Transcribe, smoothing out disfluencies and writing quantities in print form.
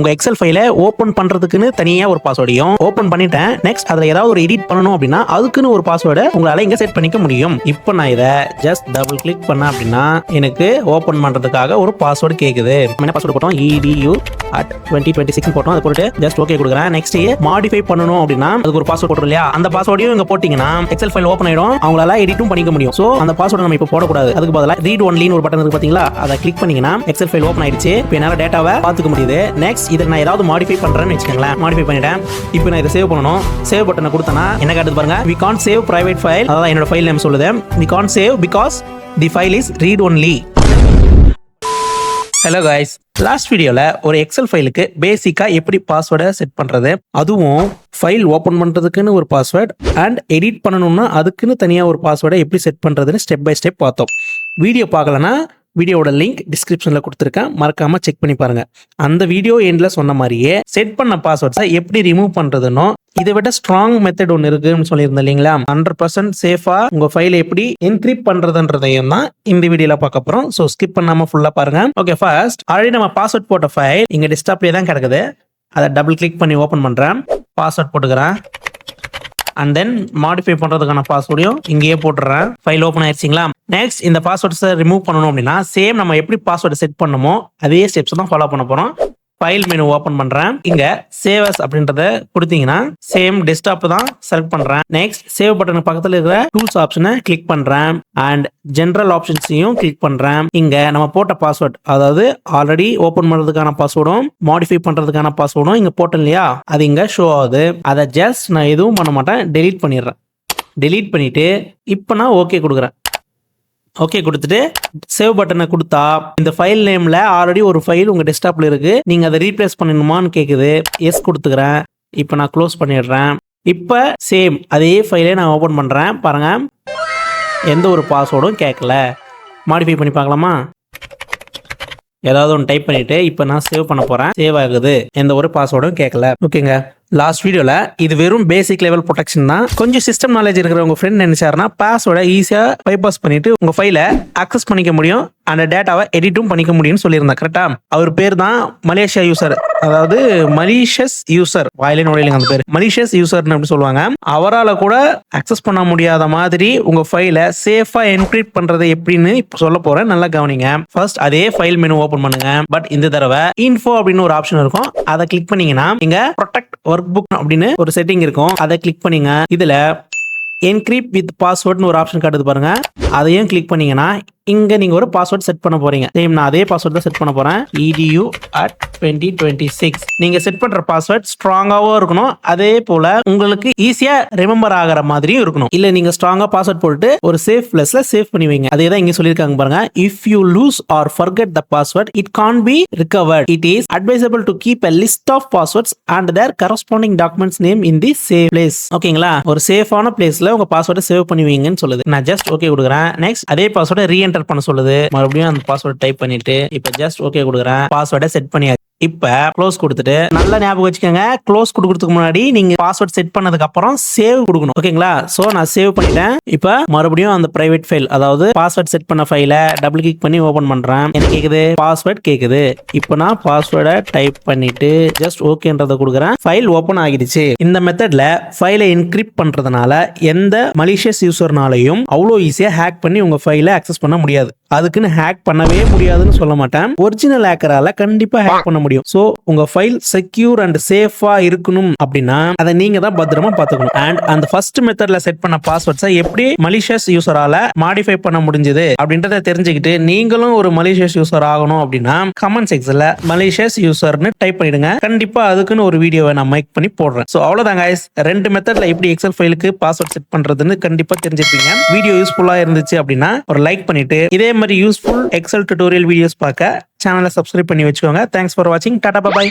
உங்க எக்ஸல் ஃபைலை ஓபன் பண்றதுக்குன்னு தனியா ஒரு பாஸ்வேர்டையும் ஓபன் பண்ணிட்டேன். நெக்ஸ்ட் அதுல ஏதாவது ஒரு எடிட் பண்ணணும் அப்படின்னா அதுக்குன்னு ஒரு பாஸ்வேர்டை உங்களால இங்க செட் பண்ணிக்க முடியும். இப்போ நான் இதை ஜஸ்ட் டபுள் கிளிக் பண்ண அப்படின்னா எனக்கு ஓபன் பண்றதுக்காக ஒரு பாஸ்வேர்டு கேக்குது. என்ன பாஸ்வேர்டு போட்டோம்? edu@2026 போட்டோம். அது போட்டு ஜஸ்ட் ஓகே கொடுக்குறேன். நெக்ஸ்ட் மாடிஃபை பண்ணணும் அப்படின்னா அதுக்கு ஒரு பாஸ்வேர்டு போட்டோம் இல்லையா, அந்த பாஸ்வேர்டையும் இங்க போட்டீங்கன்னா எக்ஸல் ஃபைல் ஓபன் ஆயிடும். அவங்களால எடிட்டும் பண்ணிக்க முடியும். சோ அந்த பாஸ்வேர்டை நம்ம இப்போ போடக்கூடாது. அதுக்கு பதிலா ரீட் ஒன்லின்னு ஒரு பட்டன் இருக்கு பாத்தீங்களா, அதை கிளிக் பண்ணீங்கன்னா எக்ஸல் ஃபைல் ஓபன் ஆயிடுச்சு. இப்போ என்னால டேட்டாவை பார்த்துக்க முடியுது. நெக்ஸ்ட் இதை நான் ஏதாவது மாடிஃபை பண்றேன்னு வச்சுக்கோங்களேன். மாடிஃபை பண்ணிட்டேன். இப்போ நான் இதை சேவ் பண்ணணும். சேவ் பட்டனை கொடுத்தனா என்ன காட்டுது பாருங்க, we can't save private file. அதான் என்னோட ஃபைல் நேம் சொல்லுது. we can't save because the file is read only. Hello guys, last வீடியோல ஒரு எக்ஸல் ஃபைலுக்கு பேசிக்கா எப்படி பாஸ்வேர்டை செட் பண்றது, அதுவும் ஃபைல் ஓபன் பண்றதுக்குன்னு ஒரு பாஸ்வேர்ட் அண்ட் எடிட் பண்ணணும்னா அதுக்குன்னு தனியா ஒரு பாஸ்வேர்டை எப்படி செட் பண்றதுன்னு ஸ்டெப் பை ஸ்டெப் பார்த்தோம். வீடியோ பார்க்கலனா வீடியோட லிங்க் டிஸ்கிரிப்ஷன்ல கொடுத்துருக்கேன், மறக்காம செக் பண்ணி பாருங்க. அந்த வீடியோ எண்ட்ல சொன்ன மாதிரியே செட் பண்ண பாஸ்வேர்ட்ஸை எப்படி ரிமூவ் பண்றதுன்னு இதை விட ஸ்ட்ராங் மெத்தட் ஒன்று இருக்குன்னு சொல்லியிருந்தேன் இல்லைங்களா. 100% சேஃபா உங்க ஃபைலை எப்படி என்கிரிப்ட் பண்றதுன்றதையும் தான் இந்த வீடியோல பார்க்க போறோம். ஸோ ஸ்கிப் பண்ணாம ஃபுல்லா பாருங்க. ஓகே, ஃபர்ஸ்ட் ஆல்ரெடி நம்ம பாஸ்வேர்ட் போட்ட ஃபைல் இங்க டெஸ்க்டாப்லயே தான் கிடக்குது. அதை டபுள் கிளிக் பண்ணி ஓபன் பண்றேன். பாஸ்வேர்ட் போட்டுக்கிறேன். அண்ட் தென் மாடிஃபை பண்றதுக்கான பாஸ்வேர்டையும் இங்கேயே போட்டுறேன். File open ஆயிடுச்சுங்களா. நெக்ஸ்ட் இந்த பாஸ்வேர்ட்ஸை ரிமூவ் பண்ணணும் அப்படின்னா சேம் நம்ம எப்படி பாஸ்வேர்டு செட் பண்ணமோ அதே ஸ்டெப்ஸ் தான் ஃபாலோ பண்ண போறோம். ஃபைல் மெனு ஓபன் பண்றேன். இங்க சேவ் அஸ் அப்படின்றத கொடுத்தீங்கன்னா சேம் டெஸ்க்டாப் தான் செலக்ட் பண்றேன். நெக்ஸ்ட் சேவ் பட்டனுக்கு பக்கத்துல இருக்கிற டூல்ஸ் ஆப்ஷனை கிளிக் பண்றேன் அண்ட் ஜெனரல் ஆப்ஷன்ஸையும் கிளிக் பண்றேன். இங்க நம்ம போட்ட பாஸ்வேர்ட், அதாவது ஆல்ரெடி ஓபன் பண்றதுக்கான பாஸ்வேர்டும் மாடிஃபை பண்றதுக்கான பாஸ்வேர்டும் இங்க போட்டோம் இல்லையா, அது இங்க ஷோ ஆகுது. அதை ஜஸ்ட் நான் எதுவும் பண்ண மாட்டேன், டெலீட் பண்ணிடுறேன். டெலீட் பண்ணிட்டு இப்போ நான் ஓகே கொடுக்குறேன். ஓகே கொடுத்துட்டு சேவ் பட்டனை கொடுத்தா இந்த ஃபைல் நேம்ல ஆல்ரெடி ஒரு ஃபைல் உங்க டெஸ்க்டாப்ல இருக்கு, நீங்க அதை ரீப்ளேஸ் பண்ணணுமான்னு கேக்குது. எஸ் கொடுத்துக்கிறேன். இப்போ நான் க்ளோஸ் பண்ணிடுறேன். இப்போ சேம் அதே ஃபைலே நான் ஓபன் பண்றேன். பாருங்க, எந்த ஒரு பாஸ்வேர்டும் கேட்கல. மாடிஃபை பண்ணி பார்க்கலாமா? ஏதாவது ஒன்று டைப் பண்ணிட்டு இப்போ நான் சேவ் பண்ண போறேன். சேவ் ஆகுது, எந்த ஒரு பாஸ்வேர்டும் கேட்கல. ஓகேங்க, லாஸ்ட் வீடியோல இது வெறும் பேசிக் லெவல் ப்ரொடெக்ஷன் தான். கொஞ்சம் சிஸ்டம் நாலேஜ் இருக்கிற உங்க ஃப்ரெண்ட் நினைச்சாருன்னா பாஸ்வேர்டை ஈஸியா பைபாஸ் பண்ணிட்டு உங்க ஃபைலை அக்சஸ் பண்ணிக்க முடியும், அந்த டேட்டாவை எடிட்டும் பண்ணிக்க முடியும்னு சொல்லியிருந்தேன். கரெக்டா? அவர் பேர் தான் மலேசியா யூசர், அதாவது மலிஷியஸ் யூசர். வாயிலே நோடையில அந்த பேர் மலிஷியஸ் யூசர்னு அப்படி சொல்லுவாங்க. அவரால் கூட அக்சஸ் பண்ண முடியாத மாதிரி உங்க ஃபைலை சேஃபா என்கிரிப்ட் பண்றது எப்படின்னு இப்போ சொல்ல போறேன். நல்லா கவனிங்க. ஃபர்ஸ்ட் அதே ஃபைல் மெனு ஓபன் பண்ணுங்க. பட் இந்த தடவை இன்ஃபோ அப்படின்னு ஒரு ஆப்ஷன் இருக்கும். அதை கிளிக் பண்ணீங்கன்னா இங்க ப்ரொடெக்ட் ஒர்க் புக் அப்படின்னு ஒரு செட்டிங் இருக்கும். அதை கிளிக் பண்ணீங்க. இதுல என்கிரிப்ட் வித் பாஸ்வேர்ட்னு ஒரு ஆப்ஷன் காட்டுது பாருங்க. அதையும் கிளிக் பண்ணீங்கன்னா இங்க நீங்க ஒரு பாஸ்வேர்ட் செட் பண்ண போறீங்க. சேம் நான் அதே பாஸ்வேர்ட் தான் செட் பண்ண போறேன். edu@2026. நீங்க செட் பண்ற பாஸ்வேர்ட் ஸ்ட்ராங்காவும் இருக்கணும், அதே போல உங்களுக்கு ஈஸியா ரிமெம்பர் ஆகிற மாதிரியும் இருக்கணும். இல்ல நீங்க ஸ்ட்ராங்கா பாஸ்வேர்ட் போட்டு ஒரு சேஃப் பிளேஸ்ல சேவ் பண்ணி வைங்க. அதே தான் இங்க சொல்லிருக்காங்க பாருங்க. if you lose or forget the password it can't be recovered. It is advisable to keep a list of passwords and their corresponding documents name in the safe place. ஓகேங்களா? ஒரு சேஃபான பிளேஸ்ல உங்க பாஸ்வேர்டை சேவ் பண்ணி வைங்கன்னு சொல்லுது. நான் ஜஸ்ட் ஓகே கொடுக்குறேன். நெக்ஸ்ட் அதே பாஸ்வேர்டை ரீஎன்டர் பண்ண சொல்லுது. மறுபடியும் அந்த பாஸ்வேர்ட் டைப் பண்ணிட்டு இப்ப ஜஸ்ட் ஓகே கொடுக்குறேன். பாஸ்வேர்டை செட் பண்ணியாச்சு. இப்ப க்ளோஸ் கொடுத்துட்டு நல்லா ஞாபகம் வச்சுக்கோங்க, க்ளோஸ் கொடுக்கறதுக்கு முன்னாடி நீங்க பாஸ்வேர்ட் செட் பண்ணதுக்கு அப்புறம் சேவ் கொடுக்கணும். ஓகேங்களா? சோ நான் சேவ் பண்ணிட்டேன். இப்ப மறுபடியும் அந்த பிரைவேட் ஃபைல், அதாவது பாஸ்வேர்ட் செட் பண்ண ஃபைலை டபுள் கிளிக் பண்ணி ஓபன் பண்றேன். என்ன கேக்குது? பாஸ்வேர்ட் கேக்குது. இப்போ நான் பாஸ்வேர்டை டைப் பண்ணிட்டு ஜஸ்ட் ஓகேன்றத கொடுக்குறேன். ஃபைல் ஓபன் ஆகிடுச்சு. இந்த மெத்தட்ல ஃபைலை என்கிரிப்ட் பண்றதுனால எந்த மலிஷியஸ் யூசர்னாலையும் அவ்வளோ ஈஸியா ஹேக் பண்ணி உங்க ஃபைலை அக்சஸ் பண்ண முடியாது. அதுக்குன்னு ஹேக் பண்ணவே முடியாதுன்னு சொல்ல மாட்டேன், ஒரிஜினல் ஹேக்கரால கண்டிப்பா ஹேக் பண்ண முடியும். சோ உங்க ஃபைல் செக்யூர் அண்ட் சேஃபா இருக்கணும் அப்படின்னா அதை நீங்க தான் பத்திரமா பாத்துக்கணும். அண்ட் அந்த ஃபர்ஸ்ட் மெத்தட்ல செட் பண்ண பாஸ்வேர்ட்ஸை எப்படி மலிஷியஸ் யூசரால மாடிஃபை பண்ண முடிஞ்சது அப்படின்றத தெரிஞ்சுக்கிட்டு நீங்களும் ஒரு மலிஷியஸ் யூசர் ஆகணும் அப்படின்னா கமெண்ட் செக்ஷன்ல மலிஷியஸ் யூசர்னு டைப் பண்ணிடுங்க. கண்டிப்பா அதுக்குன்னு ஒரு வீடியோவை நான் மேக் பண்ணி போடுறேன். சோ அவ்வளவுதான் கைஸ், ரெண்டு மெத்தட்ல எப்படி எக்ஸல் ஃபைலுக்கு பாஸ்வேர்ட் செட் பண்றதுன்னு கண்டிப்பா தெரிஞ்சிருப்பீங்க. வீடியோ யூஸ்ஃபுல்லா இருந்துச்சு அப்படின்னா ஒரு லைக் பண்ணிட்டு இதே மாதிரி யூஸ்ஃபுல் எக்ஸல் டியூட்டோரியல் வீடியோஸ் பார்க்க சேனலை சப்ஸ்கிரைப் பண்ணி வச்சுக்கோங்க. தேங்க்ஸ் ஃபார் வாட்சிங். டாடா, பை.